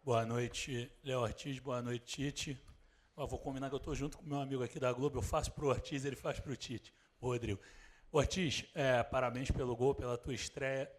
Boa noite, Léo Ortiz. Boa noite, Tite. Vou combinar que eu estou junto com o meu amigo aqui da Globo. Eu faço para o Ortiz, ele faz para o Tite. Ô, Rodrigo. Ortiz, parabéns pelo gol, pela tua estreia.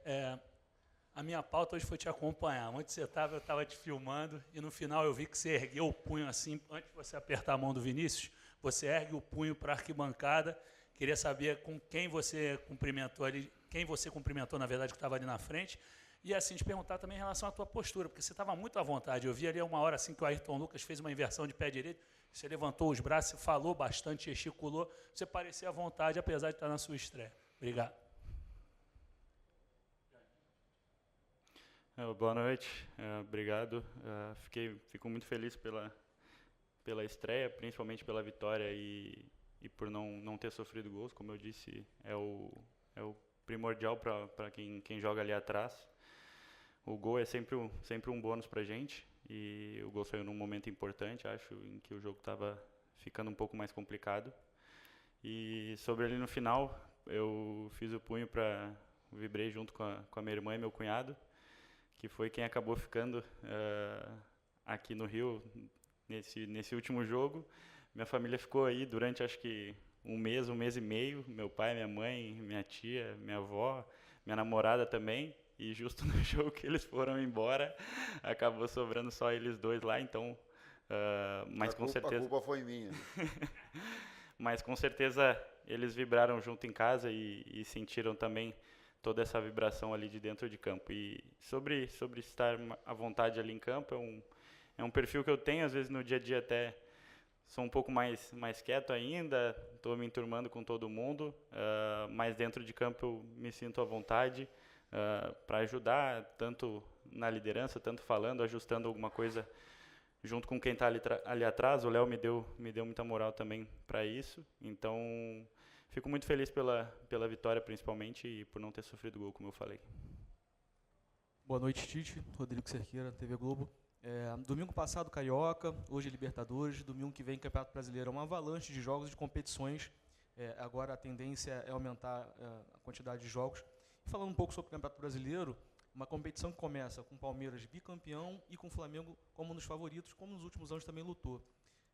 A minha pauta hoje foi te acompanhar. Onde você estava, eu estava te filmando e no final eu vi que você ergueu o punho assim, antes de você apertar a mão do Vinícius, você ergue o punho para a arquibancada. Queria saber com quem você cumprimentou ali, quem você cumprimentou, na verdade, que estava ali na frente. E assim, te perguntar também em relação à tua postura, porque você estava muito à vontade. Eu vi ali uma hora assim que o Ayrton Lucas fez uma inversão de pé direito, você levantou os braços, você falou bastante, gesticulou, você parecia à vontade, apesar de estar na sua estreia. Obrigado. Boa noite, obrigado. Fico muito feliz pela estreia, principalmente pela vitória e por não ter sofrido gols, como eu disse, é o primordial para quem joga ali atrás. O gol é sempre um bônus para a gente e o gol saiu num momento importante, acho, em que o jogo estava ficando um pouco mais complicado. E sobre ali no final, eu fiz o punho vibrei junto com a minha irmã e meu cunhado, que foi quem acabou ficando aqui no Rio nesse último jogo. Minha família ficou aí durante, acho que, um mês e meio. Meu pai, minha mãe, minha tia, minha avó, minha namorada também. E justo no jogo que eles foram embora, acabou sobrando só eles dois lá, então... mas com certeza... A culpa foi minha. Mas com certeza eles vibraram junto em casa e sentiram também toda essa vibração ali de dentro de campo. E sobre estar à vontade ali em campo, é um perfil que eu tenho, às vezes no dia a dia até sou um pouco mais quieto ainda, estou me enturmando com todo mundo, mas dentro de campo eu me sinto à vontade para ajudar, tanto na liderança, tanto falando, ajustando alguma coisa junto com quem está ali atrás. O Léo me deu muita moral também para isso, então fico muito feliz pela vitória, principalmente, e por não ter sofrido gol, como eu falei. Boa noite, Tite. Rodrigo Cerqueira, TV Globo. Domingo passado, Carioca, hoje Libertadores, domingo que vem, Campeonato Brasileiro. É uma avalanche de jogos e de competições. Agora a tendência é aumentar a quantidade de jogos. E falando um pouco sobre o Campeonato Brasileiro, uma competição que começa com o Palmeiras bicampeão e com o Flamengo como um dos favoritos, como nos últimos anos também lutou.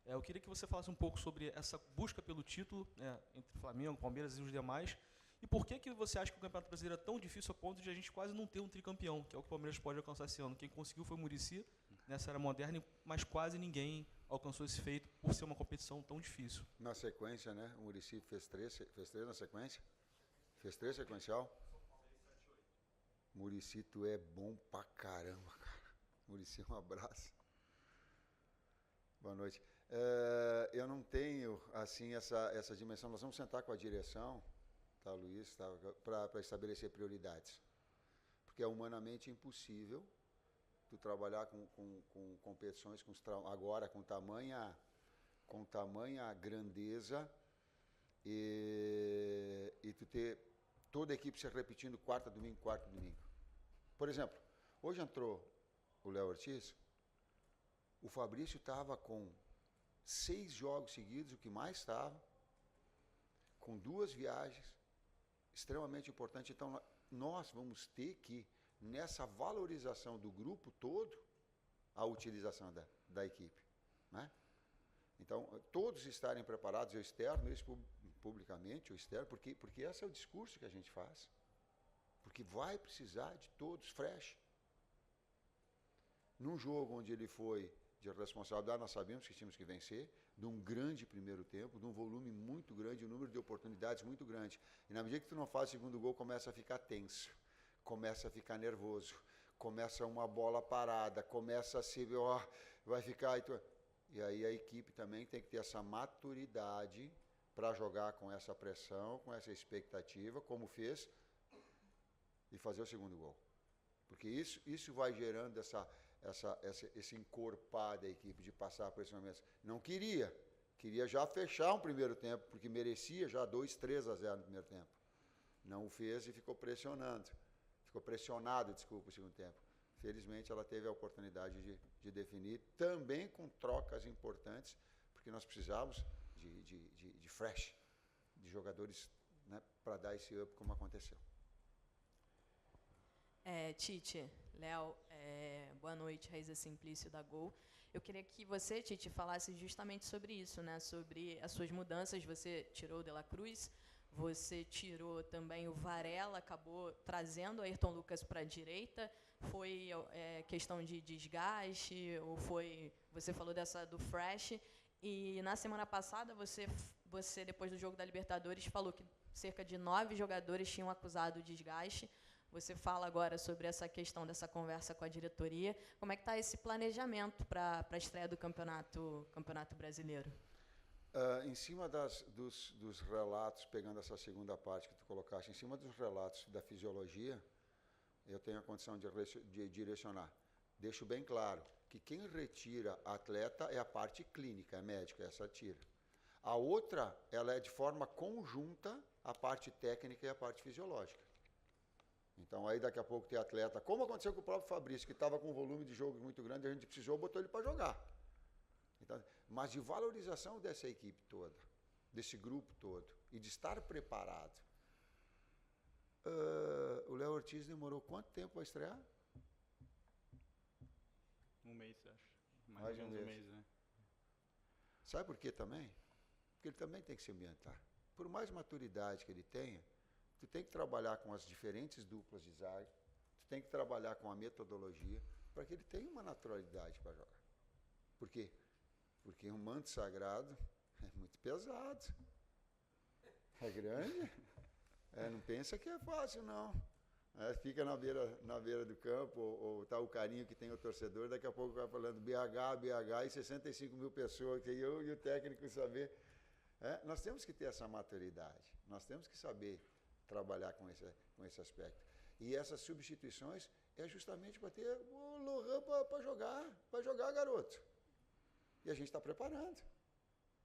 Eu queria que você falasse um pouco sobre essa busca pelo título entre Flamengo, Palmeiras e os demais. E por que você acha que o Campeonato Brasileiro é tão difícil a ponto de a gente quase não ter um tricampeão, que é o que o Palmeiras pode alcançar esse ano? Quem conseguiu foi o Muricy, nessa era moderna, mas quase ninguém alcançou esse feito por ser uma competição tão difícil. Na sequência, né? O Muricy fez três na sequência? Fez 3 sequencial? Muricy, tu é bom pra caramba, cara. Muricy, um abraço. Boa noite. Eu não tenho, assim, essa dimensão. Nós vamos sentar com a direção, tá, Luiz, tá, para estabelecer prioridades. Porque é humanamente impossível tu trabalhar com competições agora com tamanha grandeza e tu ter toda a equipe se repetindo quarta, domingo. Por exemplo, hoje entrou o Léo Ortiz, o Fabrício estava com 6 jogos seguidos, o que mais estava, com 2 viagens, extremamente importante. Então, nós vamos ter que, nessa valorização do grupo todo, a utilização da equipe, né? Então, todos estarem preparados, eu externo isso publicamente, eu externo, porque esse é o discurso que a gente faz. Porque vai precisar de todos fresh. Num jogo onde ele foi de responsabilidade, nós sabemos que tínhamos que vencer, de um grande primeiro tempo, de um volume muito grande, um número de oportunidades muito grande. E na medida que tu não faz o segundo gol, começa a ficar tenso, começa a ficar nervoso, começa uma bola parada, começa a se... vai ficar... E aí a equipe também tem que ter essa maturidade para jogar com essa pressão, com essa expectativa, como fez, e fazer o segundo gol. Porque isso vai gerando esse encorpar da equipe de passar por esses momentos. Não queria já fechar um primeiro tempo, porque merecia já 2-3-0 no primeiro tempo. Não o fez e ficou pressionado, o segundo tempo. Felizmente ela teve a oportunidade de definir, também com trocas importantes, porque nós precisávamos de fresh, de jogadores, né, para dar esse up como aconteceu. Tite, Léo, boa noite, Raíza Simplício da Gol. Eu queria que você, Tite, falasse justamente sobre isso, né? Sobre as suas mudanças. Você tirou o De La Cruz, você tirou também o Varela, acabou trazendo o Ayrton Lucas para a direita. Foi questão de desgaste, ou foi... Você falou do Fresh. E na semana passada, você, depois do jogo da Libertadores, falou que cerca de 9 jogadores tinham acusado o desgaste. Você fala agora sobre essa questão dessa conversa com a diretoria. Como é que está esse planejamento para a estreia do Campeonato Brasileiro? Em cima dos relatos, pegando essa segunda parte que tu colocaste, em cima dos relatos da fisiologia, eu tenho a condição de direcionar. Deixo bem claro que quem retira atleta é a parte clínica, é médica, essa tira. A outra, ela é de forma conjunta, a parte técnica e a parte fisiológica. Então, aí daqui a pouco tem atleta, como aconteceu com o próprio Fabrício, que estava com um volume de jogo muito grande, a gente precisou, botou ele para jogar. Então, mas de valorização dessa equipe toda, desse grupo todo, e de estar preparado. O Léo Ortiz demorou quanto tempo para estrear? Um mês, acho. Mais ou um menos mês. né? Sabe por quê também? Porque ele também tem que se ambientar. Por mais maturidade que ele tenha, tu tem que trabalhar com as diferentes duplas de zaga, tu tem que trabalhar com a metodologia, para que ele tenha uma naturalidade para jogar. Por quê? Porque um manto sagrado é muito pesado. É grande. Não pensa que é fácil, não. Fica na beira do campo, ou tá o carinho que tem o torcedor, daqui a pouco vai falando BH, e 65 mil pessoas, que eu e o técnico saber. Nós temos que ter essa maturidade, nós temos que saber trabalhar com esse aspecto. E essas substituições é justamente para ter o Lohan para jogar, garoto. E a gente está preparando.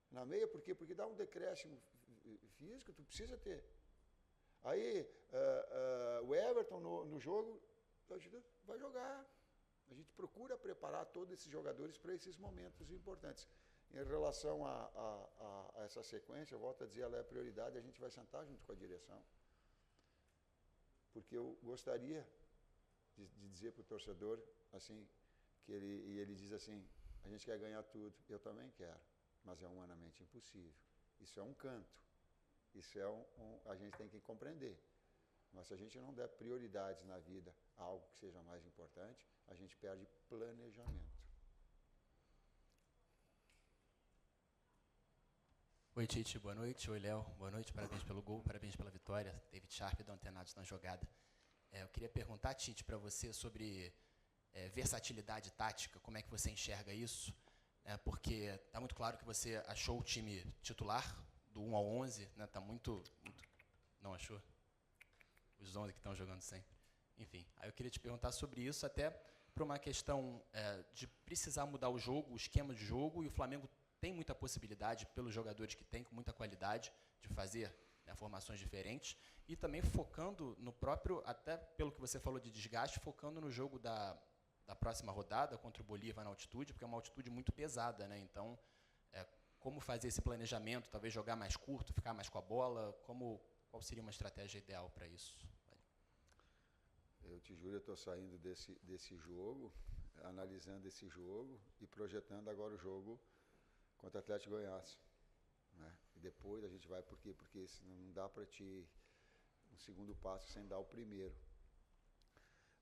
Na meia, por quê? Porque dá um decréscimo físico, tu precisa ter. Aí, o Everton no jogo vai jogar. A gente procura preparar todos esses jogadores para esses momentos importantes. Em relação a essa sequência, eu volto a dizer, ela é prioridade, a gente vai sentar junto com a direção. Porque eu gostaria de dizer para o torcedor, assim, e ele diz assim, a gente quer ganhar tudo, eu também quero, mas é humanamente impossível. Isso é um canto. Isso a gente tem que compreender. Mas se a gente não der prioridades na vida a algo que seja mais importante, a gente perde planejamento. Oi, Tite, boa noite. Oi, Léo, boa noite. Parabéns pelo gol, parabéns pela vitória. David Sharp do Antenados na jogada. Eu queria perguntar, Tite, para você sobre versatilidade tática, como é que você enxerga isso? Porque está muito claro que você achou o time titular, do 1 ao 11, né? Tá muito... Não achou? Os 11 que estão jogando sempre. Enfim, aí eu queria te perguntar sobre isso, até para uma questão de precisar mudar o jogo, o esquema de jogo, e o Flamengo tem muita possibilidade, pelos jogadores que tem, com muita qualidade, de fazer formações diferentes, e também focando no próprio, até pelo que você falou de desgaste, focando no jogo da próxima rodada contra o Bolívar na altitude, porque é uma altitude muito pesada, né? Então, como fazer esse planejamento, talvez jogar mais curto, ficar mais com a bola, qual seria uma estratégia ideal para isso? Eu te juro, eu estou saindo desse jogo, analisando esse jogo e projetando agora o jogo contra o Atlético Goiás. Né? E depois a gente vai, por quê? Porque senão não dá para te um segundo passo sem dar o primeiro.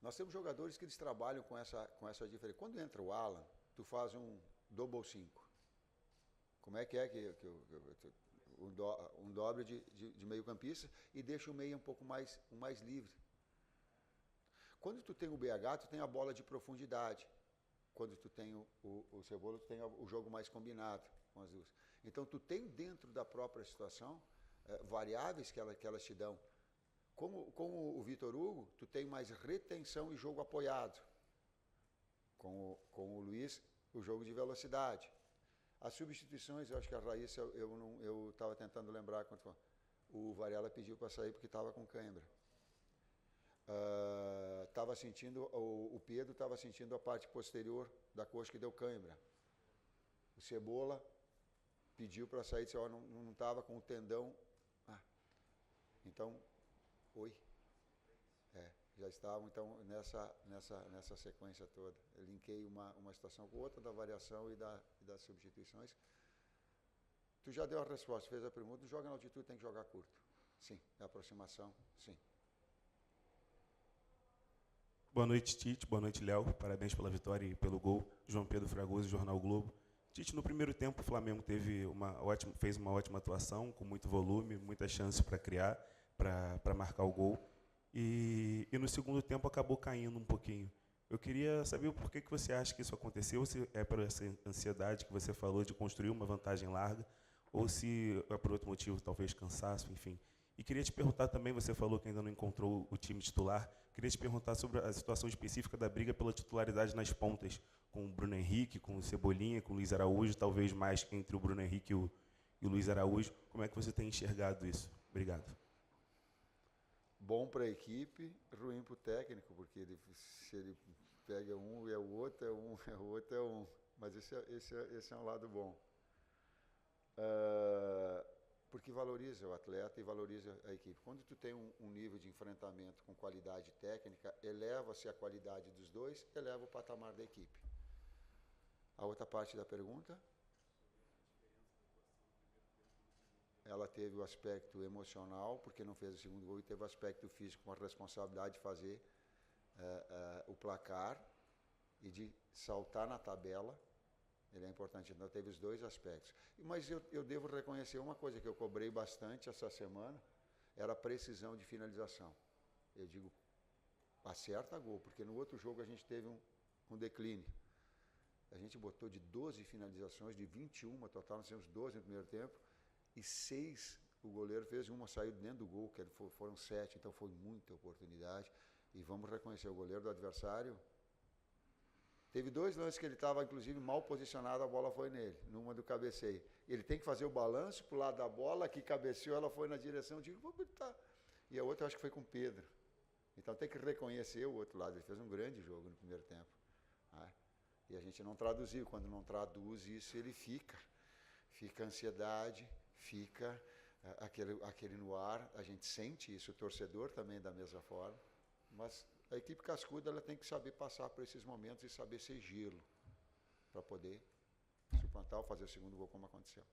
Nós temos jogadores que eles trabalham com essa diferença. Quando entra o Alan, tu faz um double 5. Como é que um dobre de meio campista e deixa o meio um pouco mais livre. Quando tu tem o BH, tu tem a bola de profundidade. Quando tu tem o Cebola, tu tem o jogo mais combinado com as duas. Então, tu tem dentro da própria situação variáveis que elas te dão. Com o Vitor Hugo, tu tem mais retenção e jogo apoiado. Com o Luiz, o jogo de velocidade. As substituições, eu acho que a Raíssa, eu estava tentando lembrar quando foi. O Varela pediu para sair porque estava com cãibra. Estava sentindo, o Pedro estava sentindo a parte posterior da coxa que deu cãibra. O Cebola pediu para sair, disse, não estava com o tendão. Então, oi. Já estavam, então, nessa sequência toda. Eu linkei uma situação com outra, da variação e das substituições. Tu já deu a resposta, fez a pergunta, joga na altitude, tem que jogar curto. Sim, é aproximação, sim. Boa noite, Tite. Boa noite, Léo. Parabéns pela vitória e pelo gol. João Pedro Fragoso, Jornal Globo. Tite, no primeiro tempo, o Flamengo fez uma ótima atuação, com muito volume, muitas chances para criar, para marcar o gol. E no segundo tempo acabou caindo um pouquinho. Eu queria saber por que você acha que isso aconteceu, se é por essa ansiedade que você falou de construir uma vantagem larga, ou se é por outro motivo, talvez cansaço, enfim. E queria te perguntar também, você falou que ainda não encontrou o time titular, queria te perguntar sobre a situação específica da briga pela titularidade nas pontas, com o Bruno Henrique, com o Cebolinha, com o Luiz Araújo, talvez mais entre o Bruno Henrique e o Luiz Araújo. Como é que você tem enxergado isso? Obrigado. Bom para a equipe, ruim para o técnico, porque se ele pega um e é o outro, é o outro é um. Mas esse é um lado bom. Porque valoriza o atleta e valoriza a equipe. Quando tu tem um nível de enfrentamento com qualidade técnica, eleva-se a qualidade dos dois, eleva o patamar da equipe. A outra parte da pergunta? Ela teve o aspecto emocional, porque não fez o segundo gol, e teve o aspecto físico, com a responsabilidade de fazer o placar e de saltar na tabela. Ele é importante, então teve os dois aspectos. Mas eu devo reconhecer uma coisa que eu cobrei bastante essa semana, era a precisão de finalização. Eu digo, acerta gol, porque no outro jogo a gente teve um declínio. A gente botou de 12 finalizações, de 21 total, nós temos 12 no primeiro tempo, e 6 o goleiro fez, uma saiu dentro do gol, que foram 7, então foi muita oportunidade. E vamos reconhecer, o goleiro do adversário teve 2 lances que ele estava, inclusive, mal posicionado, a bola foi nele, numa do cabeceio. Ele tem que fazer o balanço para o lado da bola, que cabeceou, ela foi na direção, eu digo, vou botar. E a outra eu acho que foi com o Pedro. Então tem que reconhecer o outro lado, ele fez um grande jogo no primeiro tempo. Né? E a gente não traduziu, quando não traduz isso, ele fica ansiedade, fica aquele no ar, a gente sente isso, o torcedor também da mesma forma, mas a equipe cascuda ela tem que saber passar por esses momentos e saber ser gelo para poder suplantar ou fazer o segundo gol como aconteceu.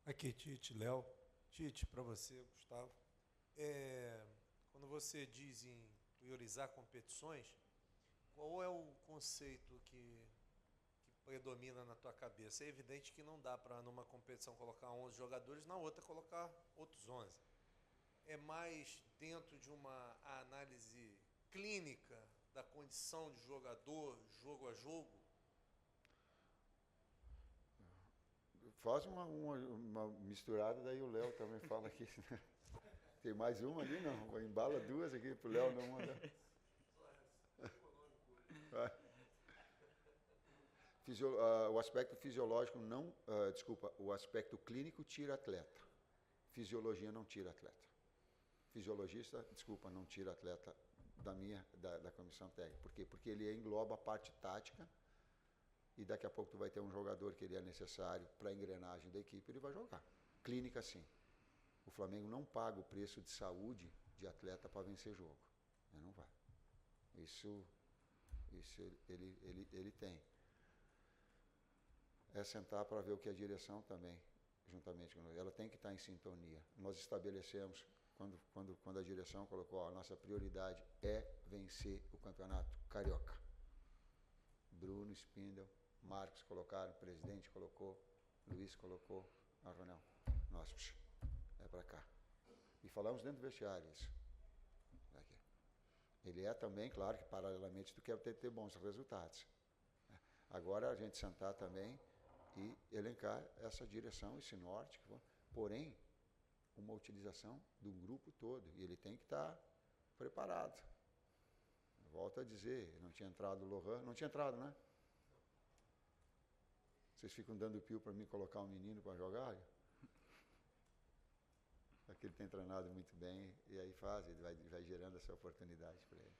Aqui, Tite, Léo. Tite, para você, Gustavo. Quando você diz em priorizar competições, qual é o conceito que predomina na tua cabeça? É evidente que não dá para, numa competição, colocar 11 jogadores, na outra colocar outros 11. É mais dentro de uma análise clínica da condição de jogador, jogo a jogo? Faz uma misturada, daí o Léo também fala aqui. Tem mais uma ali, não? Embala 2 aqui para o Léo não mandar. O aspecto fisiológico não... o aspecto clínico tira atleta. Fisiologia não tira atleta. Fisiologista, não tira atleta da comissão técnica. Por quê? Porque ele engloba a parte tática e daqui a pouco tu vai ter um jogador que ele é necessário para a engrenagem da equipe, ele vai jogar. Clínica, sim. O Flamengo não paga o preço de saúde de atleta para vencer jogo. Ele não vai. Isso ele tem. É sentar para ver o que a direção também, juntamente com nós, ela tem que estar em sintonia. Nós estabelecemos, quando a direção colocou, a nossa prioridade é vencer o campeonato carioca. Bruno, Spindel, Marcos colocaram, o presidente colocou, Luiz colocou, a reunião. Nós, é para cá. E falamos dentro do vestiário isso. Aqui. Ele é também, claro, que paralelamente tu quer ter bons resultados. Agora a gente sentar também e elencar essa direção, esse norte, porém, uma utilização do grupo todo, e ele tem que estar preparado. Volto a dizer, não tinha entrado o Lohan, não tinha entrado, né? Vocês ficam dando pio para mim colocar um menino para jogar? Aqui ele tem treinado muito bem, e aí ele vai gerando essa oportunidade para ele.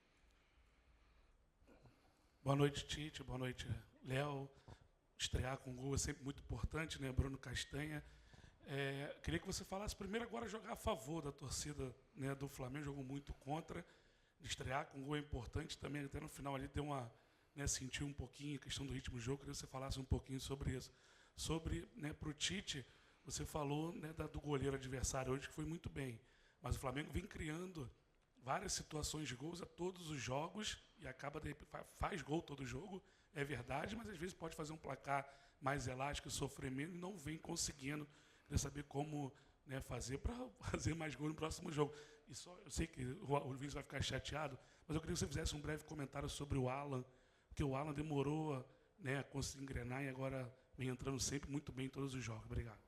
Boa noite, Tite. Boa noite, Léo. Estrear com gol é sempre muito importante, né? Bruno Castanha. Queria que você falasse primeiro agora jogar a favor da torcida, né, do Flamengo, jogou muito contra. estrear com gol é importante também, até no final ali deu uma, né, sentiu um pouquinho a questão do ritmo do jogo, queria que você falasse um pouquinho sobre isso. Sobre, né, para o Tite, você falou, né, do goleiro adversário hoje, que foi muito bem, mas o Flamengo vem criando várias situações de gols a todos os jogos e acaba, faz gol todo jogo, é verdade, mas às vezes pode fazer um placar mais elástico, sofrer menos e não vem conseguindo. Queria saber como, né, fazer para fazer mais gol no próximo jogo. E só, eu sei que o Vinícius vai ficar chateado, mas eu queria que você fizesse um breve comentário sobre o Alan, porque o Alan demorou, né, a conseguir engrenar e agora vem entrando sempre muito bem em todos os jogos. Obrigado.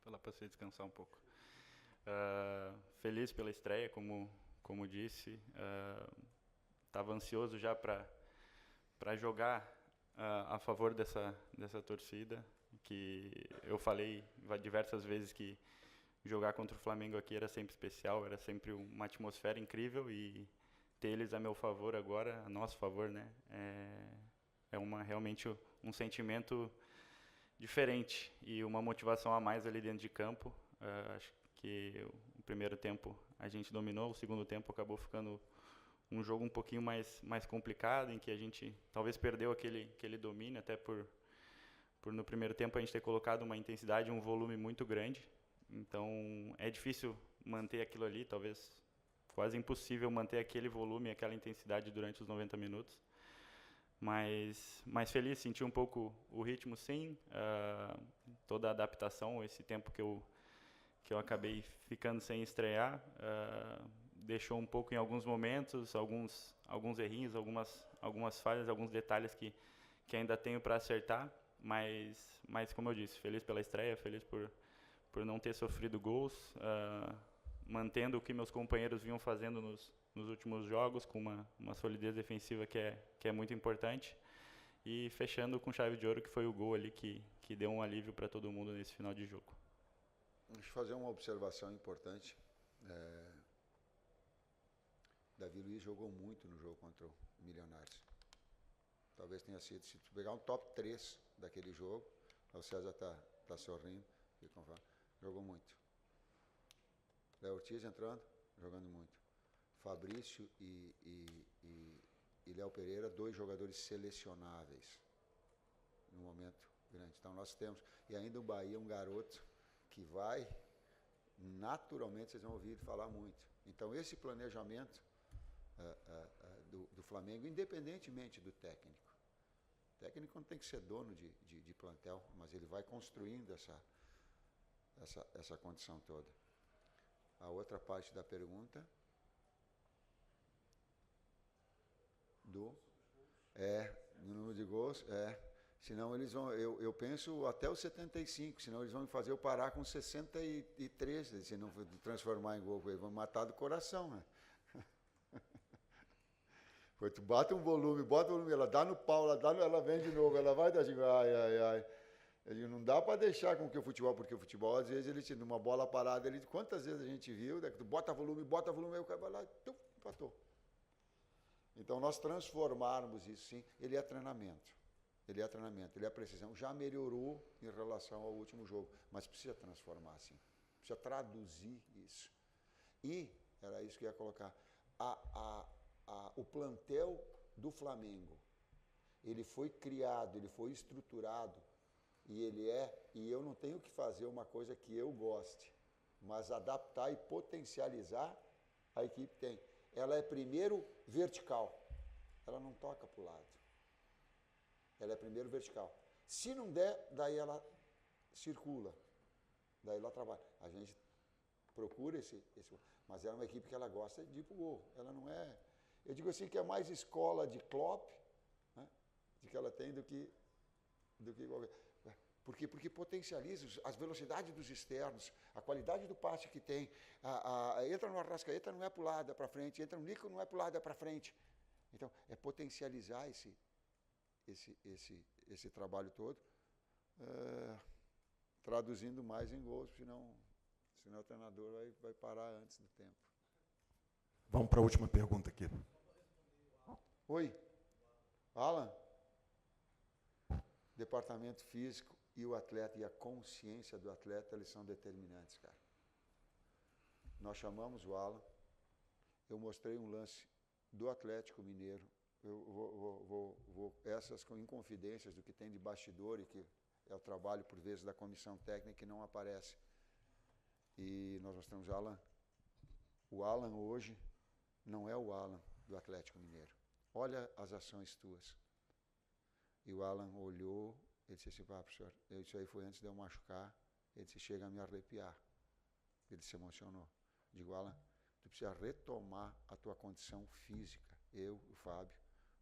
Vou lá para você descansar um pouco. Feliz pela estreia, como disse. Estava ansioso já para jogar a favor dessa torcida, que eu falei diversas vezes que jogar contra o Flamengo aqui era sempre especial, era sempre uma atmosfera incrível, e ter eles a meu favor agora, a nosso favor, né, é realmente um sentimento diferente e uma motivação a mais ali dentro de campo. Acho que o primeiro tempo a gente dominou, o segundo tempo acabou ficando um jogo um pouquinho mais complicado, em que a gente talvez perdeu aquele domínio, até por no primeiro tempo a gente ter colocado uma intensidade, um volume muito grande. Então é difícil manter aquilo ali, talvez quase impossível manter aquele volume, aquela intensidade durante os 90 minutos. Mas feliz, senti um pouco o ritmo, sim, toda a adaptação, esse tempo que eu acabei ficando sem estrear, deixou um pouco em alguns momentos, alguns errinhos, algumas falhas, alguns detalhes que ainda tenho para acertar, mas como eu disse, feliz pela estreia, feliz por não ter sofrido gols, mantendo o que meus companheiros vinham fazendo nos últimos jogos, com uma solidez defensiva que é muito importante, e fechando com chave de ouro, que foi o gol ali que deu um alívio para todo mundo nesse final de jogo. Deixa eu fazer uma observação importante. Davi Luiz jogou muito no jogo contra o Milionários. Talvez tenha sido, se tu pegar um top 3 daquele jogo, o César está sorrindo, jogou muito. Léo Ortiz entrando, jogando muito. Fabrício e Léo Pereira, 2 jogadores selecionáveis no momento grande. Então nós temos, e ainda o Bahia, um garoto que vai, naturalmente vocês vão ouvir falar muito. Então esse planejamento do Flamengo, independentemente do técnico. O técnico não tem que ser dono de plantel, mas ele vai construindo essa condição toda. A outra parte da pergunta no número de gols, senão eles vão, eu penso até os 75, senão eles vão fazer eu parar com 63, se não transformar em gol, eles vão matar do coração, né? Tu bota um volume, ela dá no pau, ela vem de novo, ela vai dar assim, ai. Ele não dá para deixar com que o futebol, porque o futebol, às vezes, ele numa bola parada, quantas vezes a gente viu, né, tu bota volume, aí o cara vai lá e empatou. Então, nós transformarmos isso, sim, ele é treinamento, ele é precisão. Já melhorou em relação ao último jogo, mas precisa transformar, sim, precisa traduzir isso. E, era isso que eu ia colocar, o plantel do Flamengo, ele foi criado, ele foi estruturado, e eu não tenho que fazer uma coisa que eu goste, mas adaptar e potencializar a equipe tem. Ela é primeiro vertical, ela não toca para o lado. Ela é primeiro vertical. Se não der, daí ela circula, daí ela trabalha. A gente procura mas é uma equipe que ela gosta de ir para o gol. Ela não é, eu digo assim que é mais escola de Klopp, né, de que ela tem do que qualquer. Porque potencializa as velocidades dos externos, a qualidade do passe que tem. Entra no Arrascaeta, não é para o lado, é para frente. Entra no Nico, não é para o lado, é para frente. Então, é potencializar esse trabalho todo, traduzindo mais em gols, senão o treinador vai parar antes do tempo. Vamos para a última pergunta aqui. Oi, Alan? Departamento físico e o atleta e a consciência do atleta, eles são determinantes, cara. Nós chamamos o Alan, eu mostrei um lance do Atlético Mineiro. Eu essas inconfidências do que tem de bastidor e que é o trabalho, por vezes, da comissão técnica que não aparece. E nós mostramos Alan. O Alan hoje não é o Alan do Atlético Mineiro. Olha as ações tuas. E o Alan olhou, ele disse assim, professor, isso aí foi antes de eu machucar. Ele disse, chega a me arrepiar. Ele se emocionou. Digo, Alan, tu precisa retomar a tua condição física, eu, o Fábio,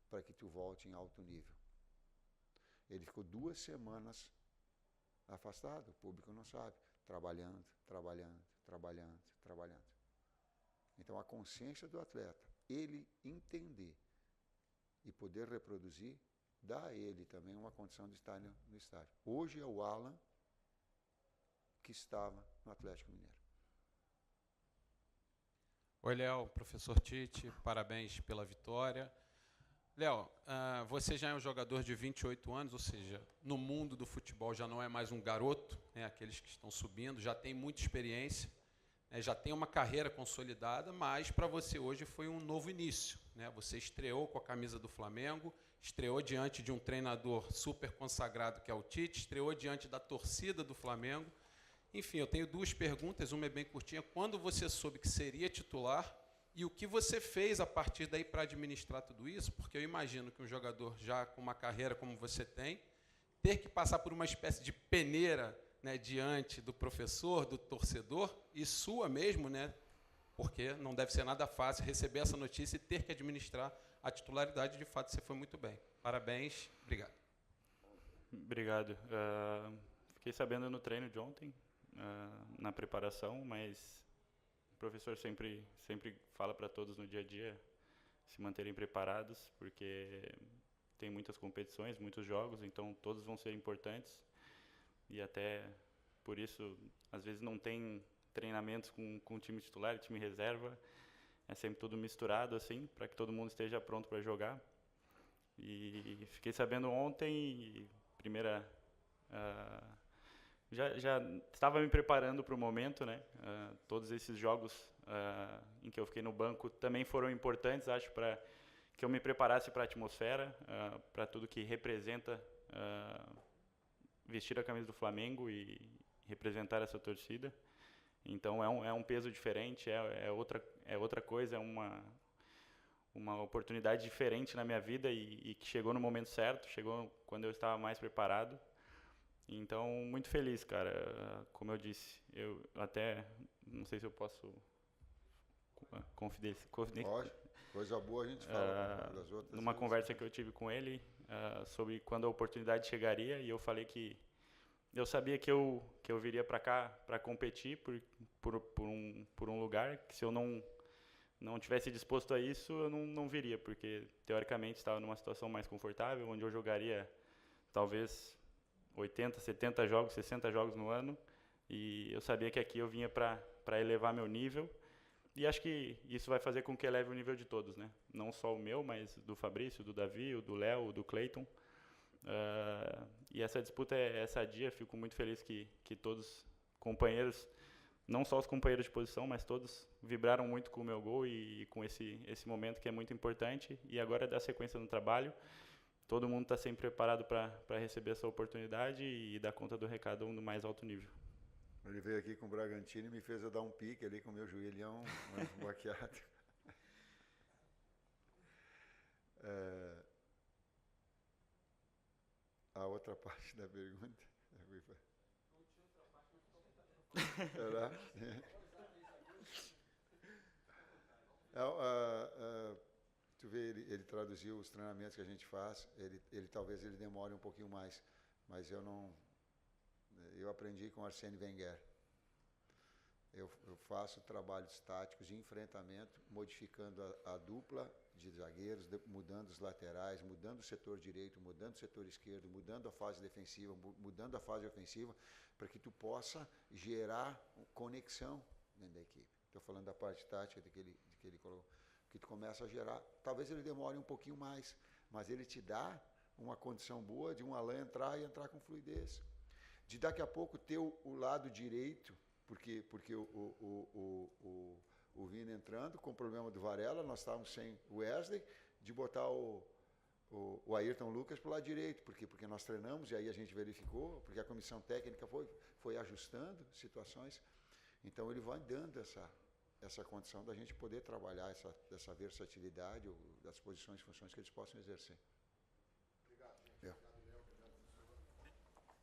para que tu volte em alto nível. Ele ficou 2 semanas afastado, o público não sabe, trabalhando. Então, a consciência do atleta, ele entender e poder reproduzir, dá a ele também uma condição de estar no estádio. Hoje é o Alan que estava no Atlético Mineiro. Oi, Léo, professor Tite, parabéns pela vitória. Léo, você já é um jogador de 28 anos, ou seja, no mundo do futebol já não é mais um garoto, né, aqueles que estão subindo, já tem muita experiência, né, já tem uma carreira consolidada, mas para você hoje foi um novo início, né? Você estreou com a camisa do Flamengo, estreou diante de um treinador super consagrado que é o Tite, estreou diante da torcida do Flamengo. Enfim, eu tenho 2 perguntas, uma é bem curtinha. Quando você soube que seria titular e o que você fez a partir daí para administrar tudo isso? Porque eu imagino que um jogador já com uma carreira como você tem, ter que passar por uma espécie de peneira, né, diante do professor, do torcedor, e sua mesmo, né, porque não deve ser nada fácil receber essa notícia e ter que administrar a titularidade. De fato, você foi muito bem. Parabéns, obrigado. Obrigado. Fiquei sabendo no treino de ontem, na preparação, mas o professor sempre fala para todos no dia a dia se manterem preparados, porque tem muitas competições, muitos jogos, então todos vão ser importantes, e até por isso às vezes não tem treinamentos com time titular e time reserva, é sempre tudo misturado assim, para que todo mundo esteja pronto para jogar. E fiquei sabendo ontem, e primeira já estava me preparando para o momento, né? Todos esses jogos em que eu fiquei no banco também foram importantes, acho, para que eu me preparasse para a atmosfera, para tudo que representa vestir a camisa do Flamengo e representar essa torcida. Então é um peso diferente, é outra coisa, é uma oportunidade diferente na minha vida e que chegou no momento certo, chegou quando eu estava mais preparado. Então, muito feliz, cara. Como eu disse, eu até não sei se eu posso confidenciar. Pode. Coisa boa a gente fala das outras. Numa conversa que eu tive com ele sobre quando a oportunidade chegaria, e eu falei que eu sabia que eu viria para cá para competir por um lugar, que se eu não tivesse disposto a isso, eu não viria, porque teoricamente estava numa situação mais confortável, onde eu jogaria talvez 80, 70 jogos, 60 jogos no ano, e eu sabia que aqui eu vinha para elevar meu nível, e acho que isso vai fazer com que eleve o nível de todos, né? Não só o meu, mas do Fabrício, do Davi, o do Léo, do Cleiton. E essa disputa é sadia, fico muito feliz que todos companheiros, não só os companheiros de posição, mas todos vibraram muito com o meu gol e com esse momento que é muito importante, e agora é dar sequência no trabalho. Todo mundo está sempre preparado para receber essa oportunidade e dar conta do recado no mais alto nível. Ele veio aqui com o Bragantino e me fez eu dar um pique ali com o meu joelhão baqueado. A outra parte da pergunta. Será? Tu vê, ele traduziu os treinamentos que a gente faz, talvez ele demore um pouquinho mais, mas eu aprendi com Arsène Wenger. Eu faço trabalhos táticos de enfrentamento, modificando a dupla de zagueiros, mudando os laterais, mudando o setor direito, mudando o setor esquerdo, mudando a fase defensiva, mudando a fase ofensiva, para que tu possa gerar conexão dentro da equipe. Estou falando da parte tática que ele colocou, que tu começa a gerar. Talvez ele demore um pouquinho mais, mas ele te dá uma condição boa de um Alain entrar e entrar com fluidez. De daqui a pouco ter o lado direito, porque o Vina entrando, com o problema do Varela, nós estávamos sem o Wesley, de botar o Ayrton Lucas para o lado direito. Por quê? Porque nós treinamos e aí a gente verificou, porque a comissão técnica foi ajustando situações. Então ele vai dando essa condição da gente poder trabalhar essa versatilidade, das posições e funções que eles possam exercer.